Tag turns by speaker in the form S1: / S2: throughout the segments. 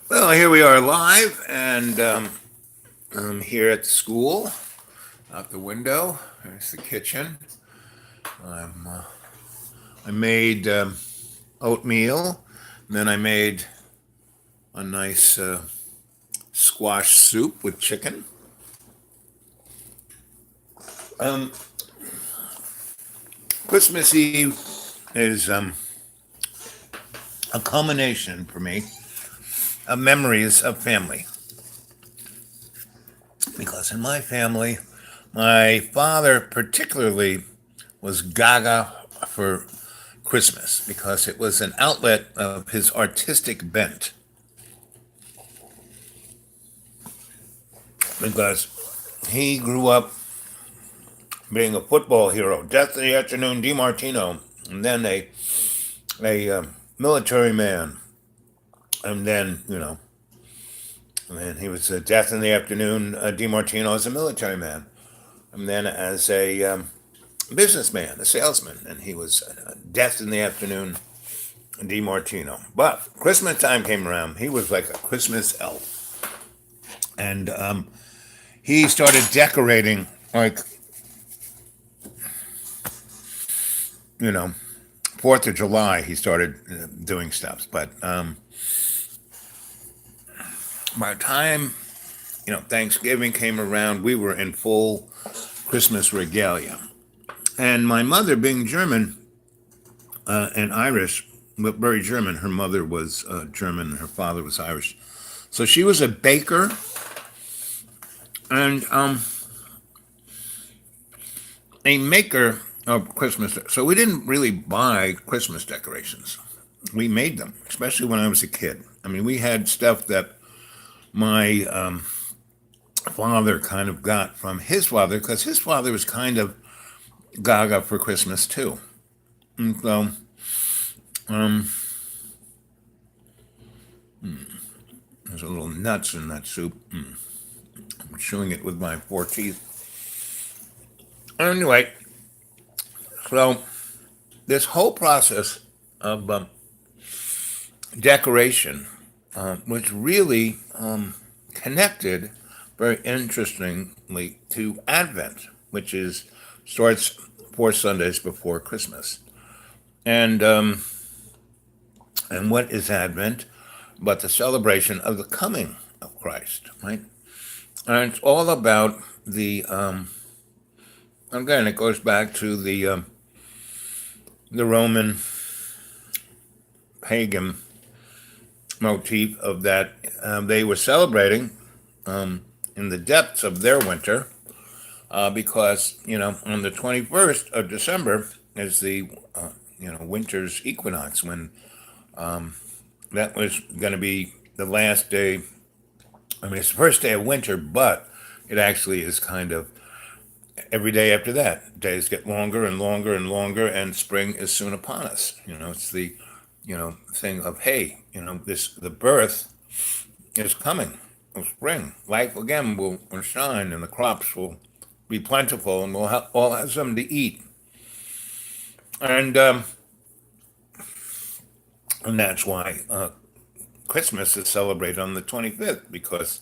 S1: Well, here we are live, and I'm here at the school. Out the window, there's the kitchen. I'm, uh, I made oatmeal, and then I made a nice squash soup with chicken. Um, Christmas Eve is a culmination for me of memories of family. Because in my family, my father particularly was gaga for Christmas because it was an outlet of his artistic bent. Because he grew up being a football hero, Death in the Afternoon, DiMartino, and then a military man, and then and then he was Death in the Afternoon, DiMartino as a military man, and then as a businessman, a salesman, and he was Death in the Afternoon, DiMartino. But Christmas time came around, he was like a Christmas elf, and he started decorating like you know Fourth of July. He started doing stuff, but by the time Thanksgiving came around, we were in full Christmas regalia. And my mother, being German and Irish, but very German, her mother was German and her father was Irish. So she was a baker, and a maker of Christmas. So we didn't really buy Christmas decorations. We made them, especially when I was a kid. I mean, we had stuff that my father kind of got from his father because his father was kind of gaga for Christmas too. And so there's a little nuts in that soup. I'm chewing it with my four teeth. Anyway, so this whole process of decoration was really connected very interestingly to Advent, which is starts 4 Sundays before Christmas. And and what is Advent but the celebration of the coming of Christ, right? And it's all about the again, it goes back to the Roman pagan motif of that they were celebrating in the depths of their winter because on the 21st of December is the winter's equinox when that was going to be the last day. I mean, it's the first day of winter, but it actually is kind of every day after that. Days get longer and longer and longer, and spring is soon upon us. It's the thing of, hey, this the birth is coming of spring. Life again will shine, and the crops will be plentiful, and we'll all have something to eat. And and that's why Christmas is celebrated on the 25th because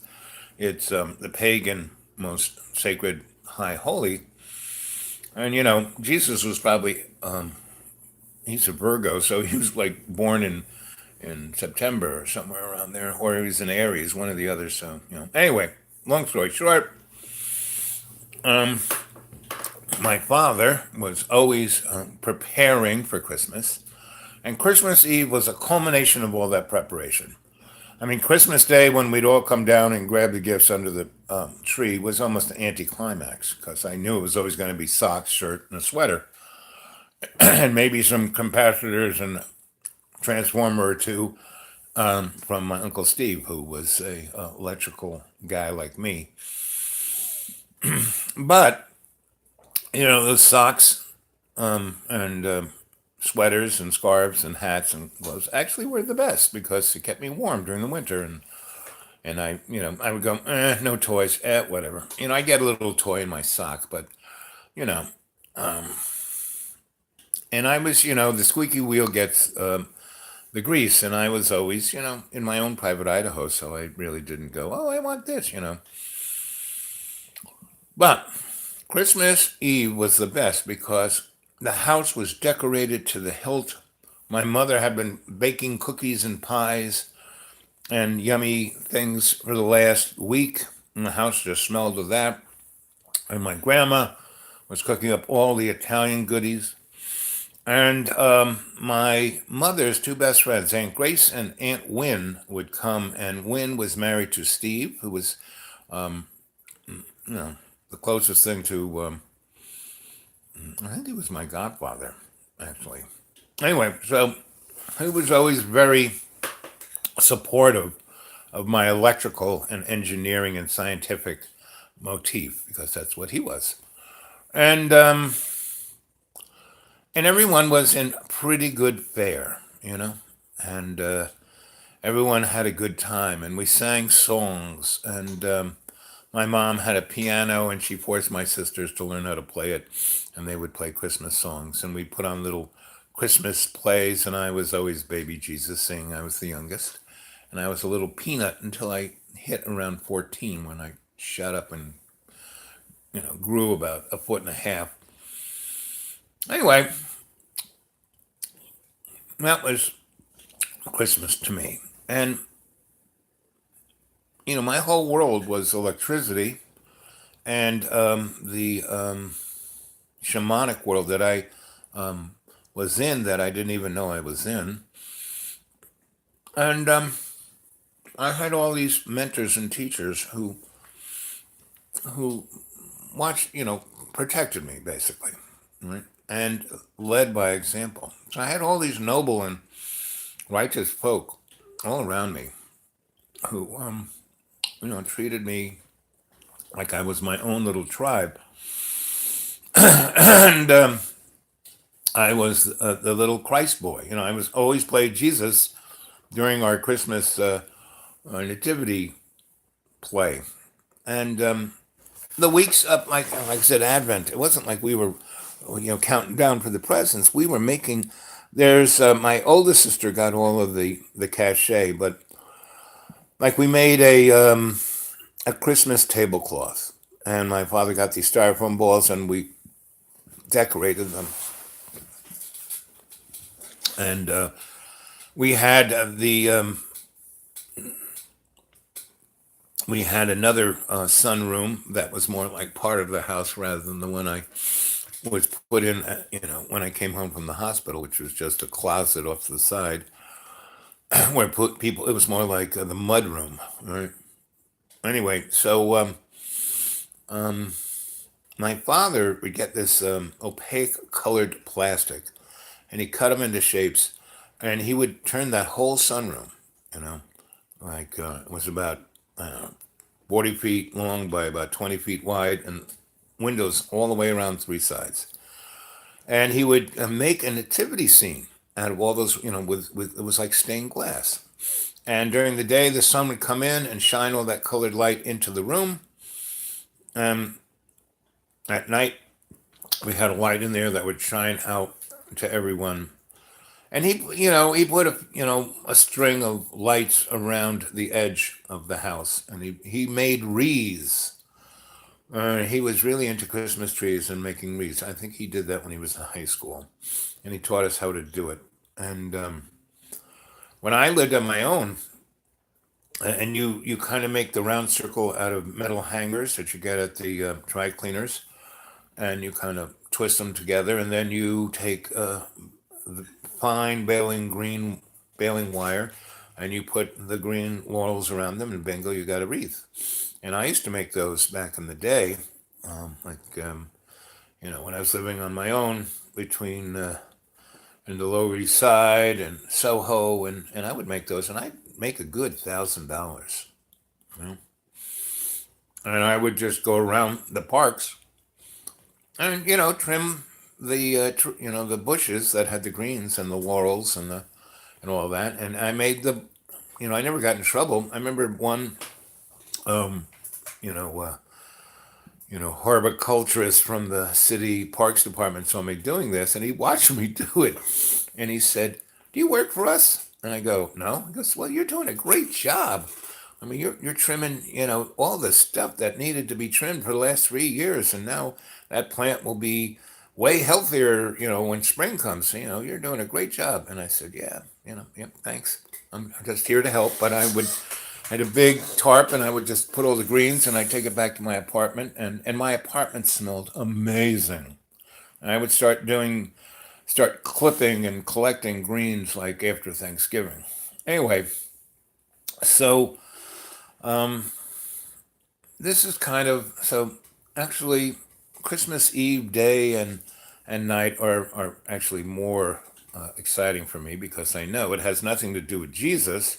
S1: it's the pagan most sacred high holy. And Jesus was probably he's a Virgo, so he was like born in September or somewhere around there, or he was in Aries, one of the others. So Anyway, long story short, my father was always preparing for Christmas, and Christmas Eve was a culmination of all that preparation. I mean, Christmas Day, when we'd all come down and grab the gifts under the tree, was almost an anticlimax because I knew it was always going to be socks, shirt, and a sweater, and maybe some capacitors and a transformer or two from my uncle Steve, who was a electrical guy like me. But those socks and sweaters and scarves and hats and gloves actually were the best because it kept me warm during the winter. And I would go, no toys, whatever. I get a little toy in my sock, but you know, and I was, the squeaky wheel gets the grease, and I was always, in my own private Idaho, so I really didn't go, oh, I want this. But Christmas Eve was the best because the house was decorated to the hilt. My mother had been baking cookies and pies and yummy things for the last week, and the house just smelled of that. And my grandma was cooking up all the Italian goodies. And my mother's two best friends, Aunt Grace and Aunt Wynne, would come. And Wynne was married to Steve, who was, you know, the closest thing to, I think he was my godfather, actually. Anyway, so he was always very supportive of my electrical and engineering and scientific motif because that's what he was. And and everyone was in pretty good fare, and everyone had a good time, and we sang songs, and my mom had a piano, and she forced my sisters to learn how to play it, and they would play Christmas songs, and we put on little Christmas plays, and I was always baby Jesus singing. I was the youngest, and I was a little peanut until I hit around 14 when I shut up and grew about a foot and a half. Anyway, that was Christmas to me. And, my whole world was electricity and the shamanic world that I was in that I didn't even know I was in. And I had all these mentors and teachers who watched, protected me basically, right? And led by example. So I had all these noble and righteous folk all around me who, treated me like I was my own little tribe. And I was the little Christ boy. I was always played Jesus during our Christmas nativity play. And the weeks up, like I said, Advent, it wasn't like we were, counting down for the presents. We were making, there's, my oldest sister got all of the cachet, but like we made a Christmas tablecloth. And my father got these styrofoam balls and we decorated them. And we had we had another sunroom that was more like part of the house rather than the one I was put in, when I came home from the hospital, which was just a closet off to the side where put people. It was more like the mud room, right? Anyway, so my father would get this opaque colored plastic, and he cut them into shapes, and he would turn that whole sunroom, you know, like it was about I don't know, 40 feet long by about 20 feet wide, and windows all the way around three sides. And he would make a nativity scene out of all those, with it was like stained glass. And during the day, the sun would come in and shine all that colored light into the room. And at night, we had a light in there that would shine out to everyone. And he put a string of lights around the edge of the house, and he made wreaths. He was really into Christmas trees and making wreaths. I think he did that when he was in high school, and he taught us how to do it. And when I lived on my own, and you kind of make the round circle out of metal hangers that you get at the dry cleaners, and you kind of twist them together, and then you take the fine green baling wire, and you put the green laurels around them, and bingo, you got a wreath. And I used to make those back in the day, when I was living on my own between in the Lower East Side and Soho, and I would make those, and I'd make a good $1,000. You know? And I would just go around the parks and trim the bushes that had the greens and the laurels and all that. And I made I never got in trouble. I remember one um, you know uh, horticulturist from the city parks department saw me doing this, and he watched me do it, and he said, "Do you work for us?" And I go, no. He goes, well, you're doing a great job. I mean, you're trimming, all the stuff that needed to be trimmed for the last 3 years, and now that plant will be way healthier, when spring comes. You're doing a great job. And I said, yeah, yep, thanks. I'm just here to help. But I had a big tarp, and I would just put all the greens, and I'd take it back to my apartment, and my apartment smelled amazing. And I would start clipping and collecting greens like after Thanksgiving. Anyway, so this is kind of so actually Christmas Eve day and night are actually more exciting for me because I know it has nothing to do with Jesus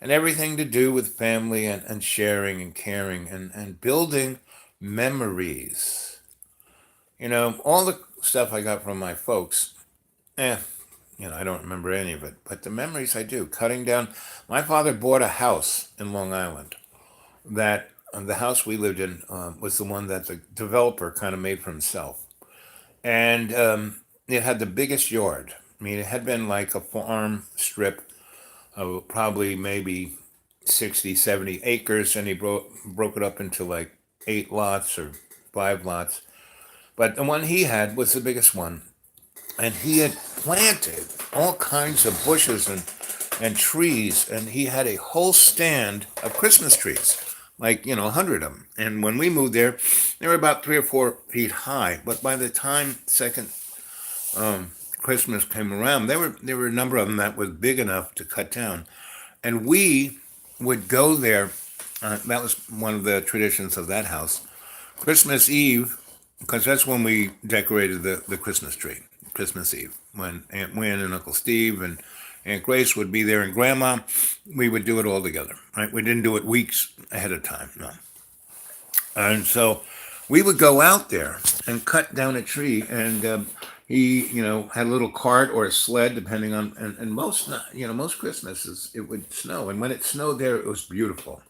S1: and everything to do with family and sharing and caring and building memories. All the stuff I got from my folks, eh, I don't remember any of it, but the memories I do. Cutting down, my father bought a house in Long Island that the house we lived in was the one that the developer kind of made for himself. And it had the biggest yard. I mean, it had been like a farm strip of probably maybe 60, 70 acres, and he broke it up into like 8 lots or 5 lots. But the one he had was the biggest one. And he had planted all kinds of bushes and trees, and he had a whole stand of Christmas trees, like 100 of them. And when we moved there, they were about 3 or 4 feet high. But by the time second Christmas came around, there were a number of them that was big enough to cut down, and we would go there. That was one of the traditions of that house. Christmas Eve, because that's when we decorated the Christmas tree. Christmas Eve, when Aunt Wynn and Uncle Steve and Aunt Grace would be there and Grandma, we would do it all together. Right? We didn't do it weeks ahead of time. No. And so we would go out there and cut down a tree, and he, had a little cart or a sled, depending on, and most Christmases it would snow, and when it snowed there, it was beautiful.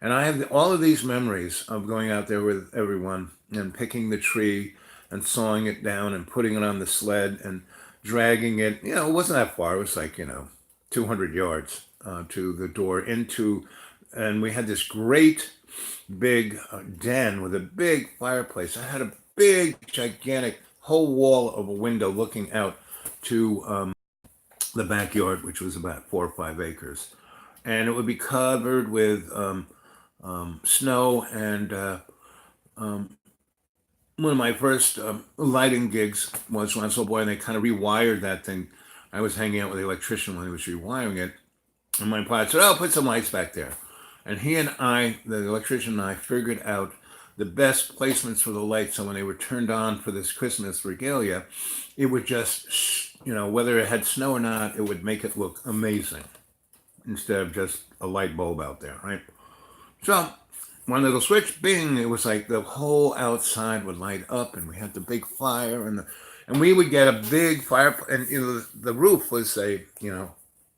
S1: And I have all of these memories of going out there with everyone and picking the tree and sawing it down and putting it on the sled and dragging it. It wasn't that far. It was like, 200 yards to the door and we had this great big den with a big fireplace. I had a big, gigantic whole wall of a window looking out to the backyard, which was about 4 or 5 acres. And it would be covered with snow. And one of my first lighting gigs was when I was a little boy, and they kind of rewired that thing. I was hanging out with the electrician when he was rewiring it, and my father said, "Oh, put some lights back there." And he and I, the electrician and I, figured out the best placements for the lights. So when they were turned on for this Christmas regalia, it would just, whether it had snow or not, it would make it look amazing instead of just a light bulb out there, right? So one little switch, bing! It was like the whole outside would light up, and we had the big fire, and we would get a big fire, and the roof was a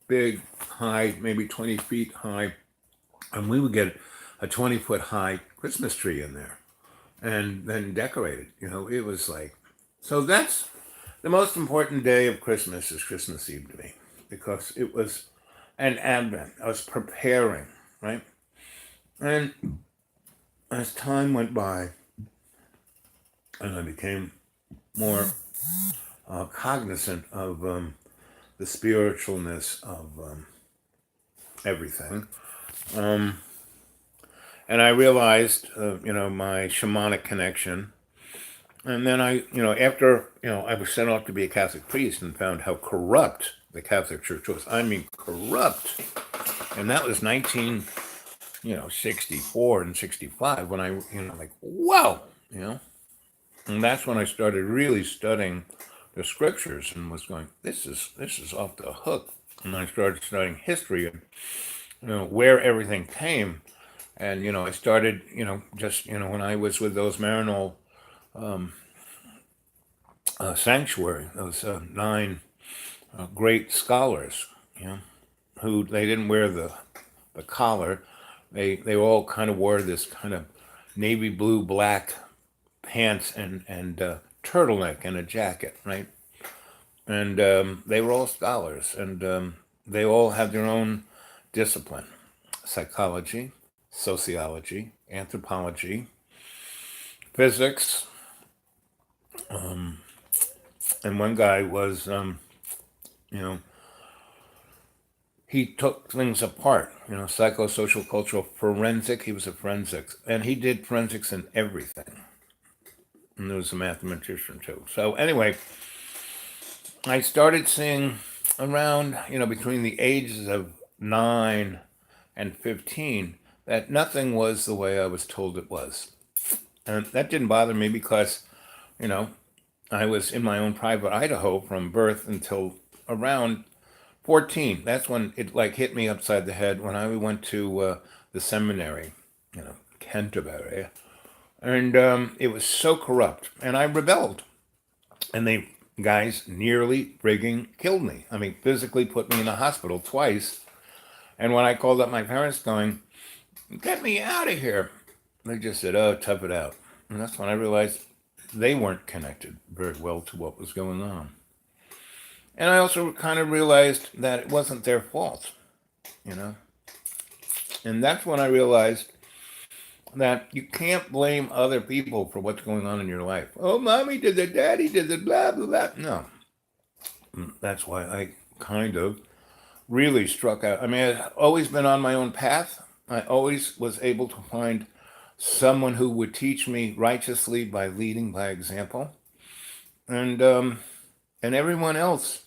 S1: big, high, maybe 20 feet high, and we would get a 20-foot high Christmas tree in there, and then decorated. It was like, so that's the most important day of Christmas is Christmas Eve to me because it was an Advent. I was preparing, right? And as time went by and I became more cognizant of the spiritualness of everything, and I realized, my shamanic connection. And then after, I was sent off to be a Catholic priest and found how corrupt the Catholic Church was. I mean, corrupt. And that was 64 and 65 when I, like, wow, And that's when I started really studying the scriptures and was going, this is off the hook. And I started studying history and, where everything came. And, I started, just, when I was with those Maryknoll sanctuary, those 9 great scholars, who they didn't wear the collar. They all kind of wore this kind of navy blue black pants and turtleneck and a jacket, right? And they were all scholars, and they all have their own discipline: psychology, sociology, anthropology, physics. And one guy was, you know, he took things apart, psychosocial, cultural, forensic. He was a forensics, and he did forensics in everything. And he was a mathematician too. So anyway, I started seeing around, between the ages of 9 and 15, that nothing was the way I was told it was. And that didn't bother me because, you know, I was in my own private Idaho from birth until around 14. That's when it like hit me upside the head when I went to the seminary, Canterbury. And it was so corrupt. And I rebelled. And they guys nearly frigging killed me. I mean, physically put me in the hospital twice. And when I called up my parents going, get me out of here, they just said, oh, tough it out. And that's when I realized they weren't connected very well to what was going on. And I also kind of realized that it wasn't their fault, you know? And that's when I realized that you can't blame other people for what's going on in your life. Oh, mommy did the daddy did the blah, blah, blah. No. That's why I kind of really struck out. I mean, I've always been on my own path. I always was able to find someone who would teach me righteously by leading by example. And everyone else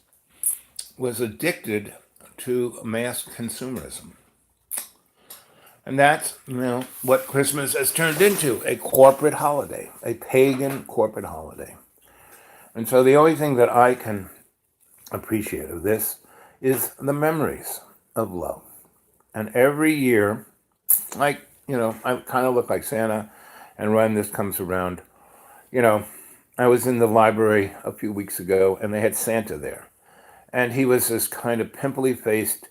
S1: was addicted to mass consumerism. And that's, what Christmas has turned into, a corporate holiday, a pagan corporate holiday. And so the only thing that I can appreciate of this is the memories of love. And every year, I kind of look like Santa, and when this comes around, I was in the library a few weeks ago, and they had Santa there. And he was this kind of pimply faced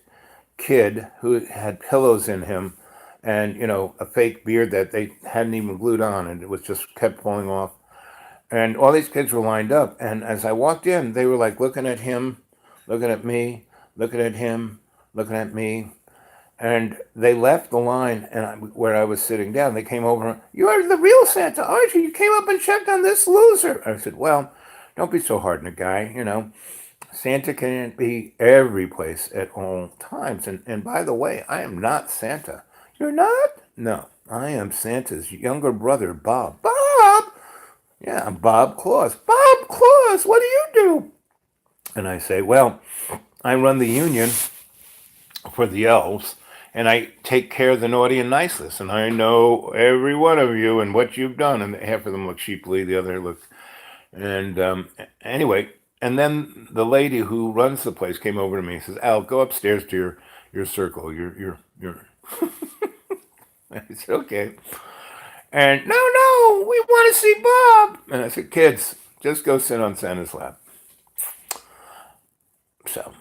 S1: kid who had pillows in him and, a fake beard that they hadn't even glued on, and it was just kept falling off. And all these kids were lined up. And as I walked in, they were like looking at him, looking at me, looking at him, looking at me. And they left the line where I was sitting down. They came over. You're the real Santa, aren't you? You came up and checked on this loser. I said, well, don't be so hard on a guy, Santa can't be every place at all times. And by the way, I am not Santa. You're not? No, I am Santa's younger brother, Bob. Bob? Yeah, I'm Bob Claus. Bob Claus, what do you do? And I say, well, I run the union for the elves, and I take care of the naughty and nice list, and I know every one of you and what you've done. And half of them look sheepily, the other look. And anyway, and then the lady who runs the place came over to me and says, Al, go upstairs to your circle, your. I said, okay. And no, we want to see Bob. And I said, kids, just go sit on Santa's lap. So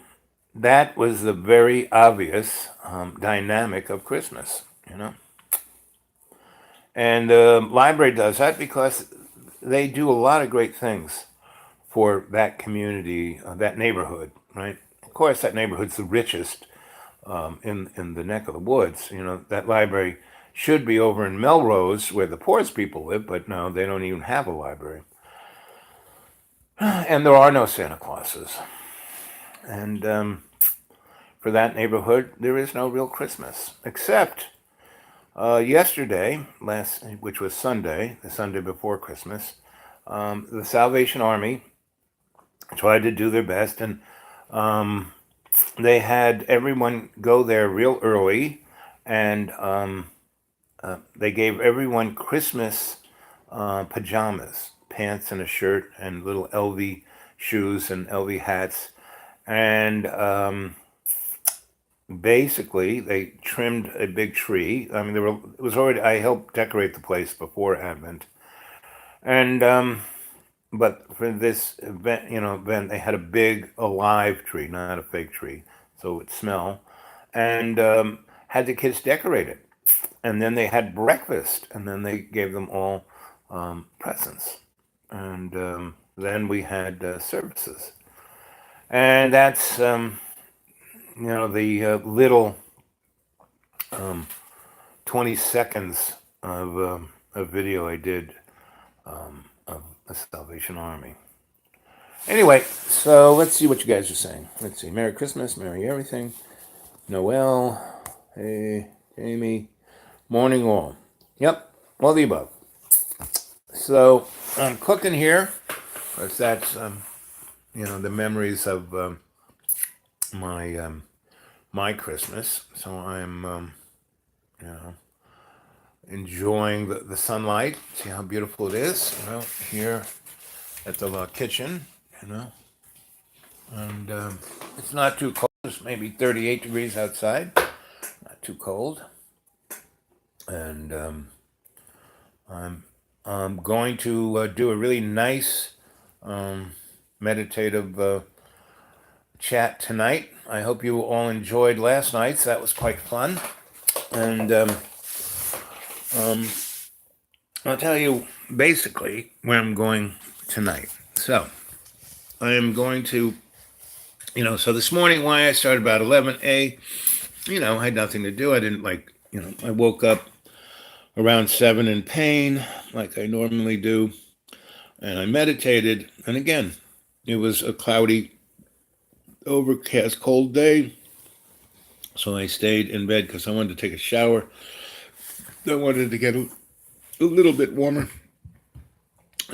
S1: that was the very obvious dynamic of Christmas. And the library does that because they do a lot of great things for that community, that neighborhood, right? Of course, that neighborhood's the richest in the neck of the woods. That library should be over in Melrose, where the poorest people live, but no, they don't even have a library. And there are no Santa Clauses. And for that neighborhood, there is no real Christmas, except yesterday, which was Sunday, the Sunday before Christmas, the Salvation Army tried to do their best, and they had everyone go there real early, and they gave everyone Christmas pajamas, pants and a shirt, and little LV shoes and LV hats. And basically, they trimmed a big tree. I mean, I helped decorate the place before Advent. And but for this event, they had a big alive tree, not a fake tree, so it would smell, and had the kids decorate it. And then they had breakfast, and then they gave them all presents. And then we had services. And that's, the little 20 seconds of a video I did of the Salvation Army. Anyway, so let's see what you guys are saying. Let's see. Merry Christmas, Merry everything. Noel, hey, Amy, morning all. Yep, all the above. So I'm cooking here, because that's, the memories of my Christmas. So I'm, enjoying the sunlight. See how beautiful it is, here at the kitchen, and it's not too cold. It's maybe 38 degrees outside, not too cold. And I'm going to do a really nice meditative chat tonight. I hope you all enjoyed last night's. That was quite fun. And I'll tell you basically where I'm going tonight. So I am going to, so this morning, why I started about 11 I had nothing to do. I didn't I woke up around 7 in pain, like I normally do. And I meditated. And again, it was a cloudy, overcast, cold day. So I stayed in bed because I wanted to take a shower. I wanted to get a little bit warmer.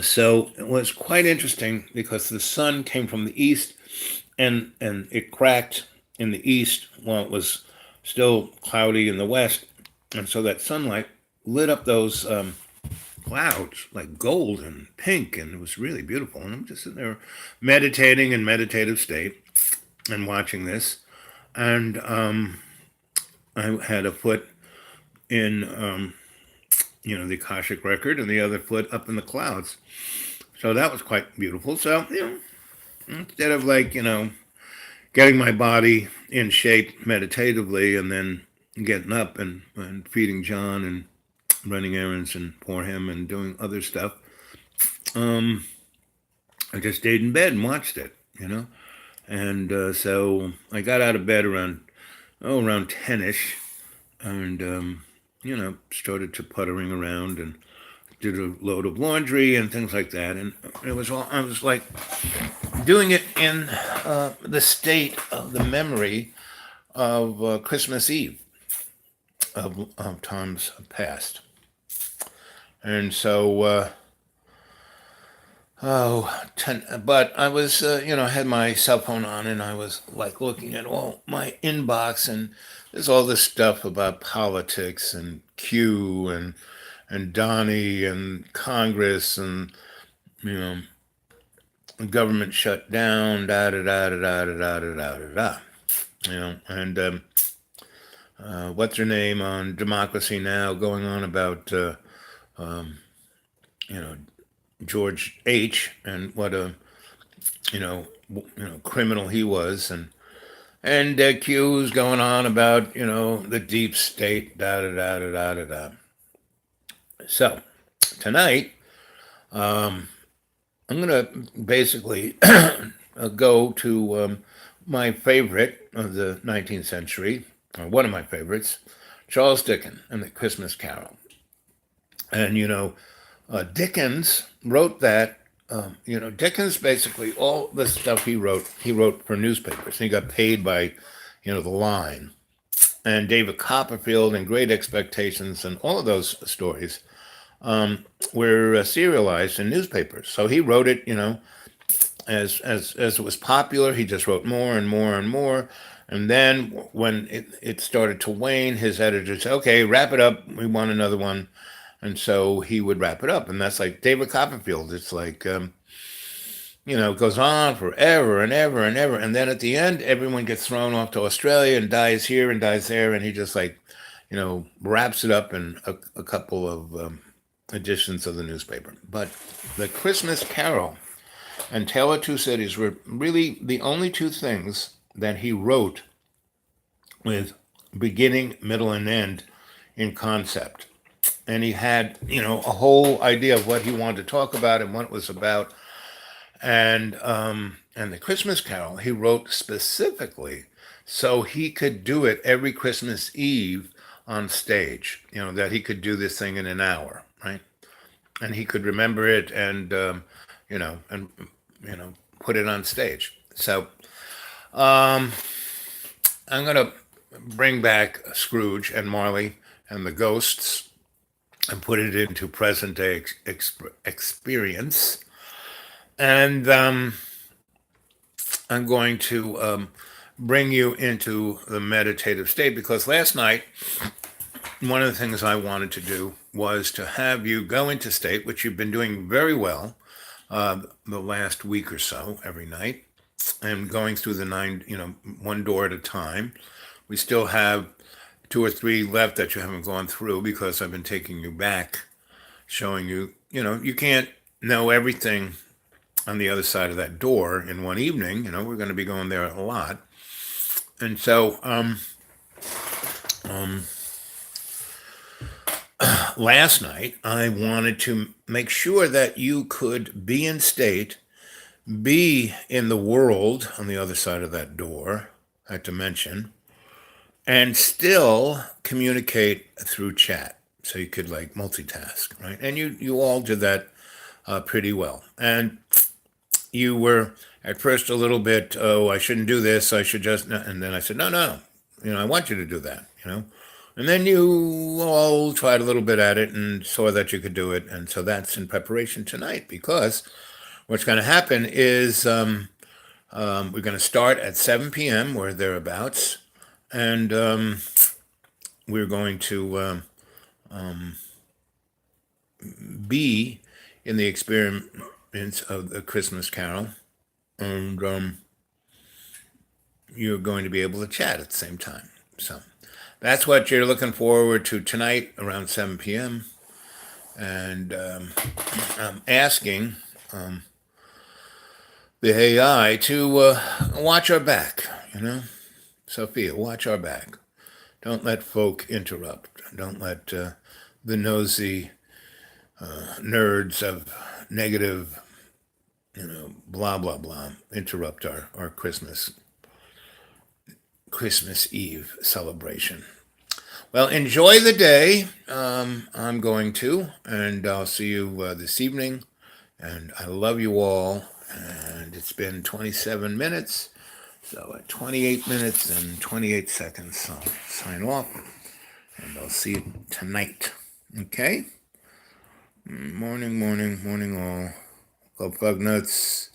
S1: So it was quite interesting because the sun came from the east and it cracked in the east while it was still cloudy in the west. And so that sunlight lit up those clouds like gold and pink, and it was really beautiful. And I'm just sitting there meditating in meditative state and watching this. And I had a foot in, the Akashic record and the other foot up in the clouds. So that was quite beautiful. So, instead of getting my body in shape meditatively and then getting up and feeding John and running errands and for him and doing other stuff, I just stayed in bed and watched it, And so I got out of bed around 10ish and, started to puttering around and did a load of laundry and things like that. And I was like doing it in the state of the memory of Christmas Eve of times past. And so, but I was, had my cell phone on and I was like looking at all my inbox, and there's all this stuff about politics and Q and Donnie and Congress and, government shut down, da da da da da da da da da da. And what's her name on Democracy Now! Going on about, George H. and what a, criminal he was, and Q's going on about, the deep state, da da da da da da da. So tonight, I'm gonna basically go to my favorite of the 19th century, or one of my favorites, Charles Dickens and the Christmas Carol. And Dickens wrote that. Dickens basically all the stuff he wrote for newspapers. He got paid by, the line. And David Copperfield and Great Expectations and all of those stories were serialized in newspapers. So he wrote it, as it was popular. He just wrote more and more and more. And then when it started to wane, his editor said, "Okay, wrap it up. We want another one." And so he would wrap it up. And that's like David Copperfield. It's like, it goes on forever and ever and ever. And then at the end, everyone gets thrown off to Australia and dies here and dies there. And he just wraps it up in a couple of editions of the newspaper. But the Christmas Carol and Tale of Two Cities were really the only two things that he wrote with beginning, middle, and end in concept. And he had, a whole idea of what he wanted to talk about and what it was about. And the Christmas Carol, he wrote specifically so he could do it every Christmas Eve on stage. That he could do this thing in an hour, right? And he could remember it and and put it on stage. So I'm gonna bring back Scrooge and Marley and the ghosts and put it into present day experience. And I'm going to bring you into the meditative state because last night, one of the things I wanted to do was to have you go into state, which you've been doing very well the last week or so every night, and going through the nine, one door at a time. We still have two or three left that you haven't gone through because I've been taking you back, showing you, you can't know everything on the other side of that door in one evening. We're going to be going there a lot. And so last night, I wanted to make sure that you could be in state, be in the world on the other side of that door, that dimension, and still communicate through chat. So you could like multitask, right? And you all did that pretty well. And you were at first a little bit, oh, I shouldn't do this. I should just, and then I said, no. I want you to do that. And then you all tried a little bit at it and saw that you could do it. And so that's in preparation tonight because what's going to happen is we're going to start at 7 p.m. or thereabouts. And we're going to be in the experience of the Christmas Carol. And you're going to be able to chat at the same time. So that's what you're looking forward to tonight around 7 p.m. And I'm asking the AI to watch our back, Sophia, watch our back. Don't let folk interrupt. Don't let the nosy nerds of negative, blah, blah, blah, interrupt our Christmas Eve celebration. Well, enjoy the day. I'm going to, and I'll see you this evening. And I love you all. And it's been 27 minutes. So at 28 minutes and 28 seconds, I'll sign off. And I'll see you tonight. Okay? Morning all. Go Bug Nuts.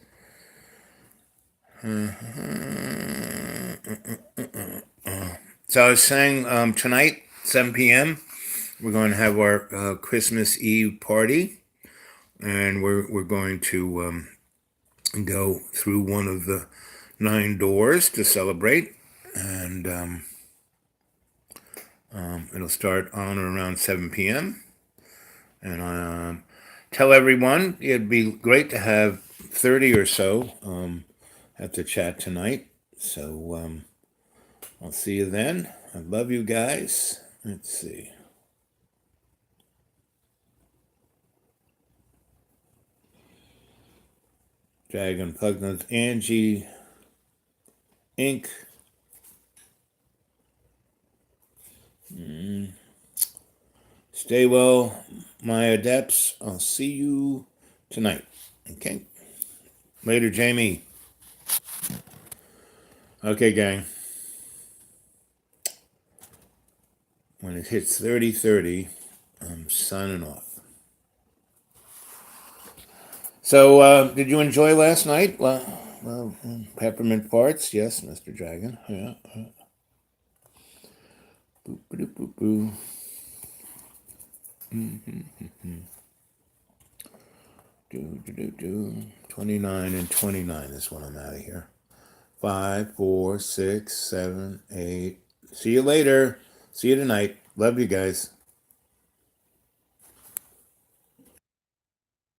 S1: So I was saying tonight, 7 p.m., we're going to have our Christmas Eve party. And we're going to go through one of the 9 doors to celebrate. And it'll start on or around 7 p.m. And tell everyone it'd be great to have 30 or so at the chat tonight. So I'll see you then. I love you guys. Let's see. Dragon Pugnut, Angie, Inc. Stay well, my adepts. I'll see you tonight. Okay. Later, Jamie. Okay, gang. When it hits 30:30, I'm signing off. So, did you enjoy last night? Well, peppermint parts, yes, Mr. Dragon. Yeah. Boop, boop, boop, boop. 29 and 29 is when I'm out of here. 5, 4, 6, 7, 8. See you later. See you tonight. Love you guys.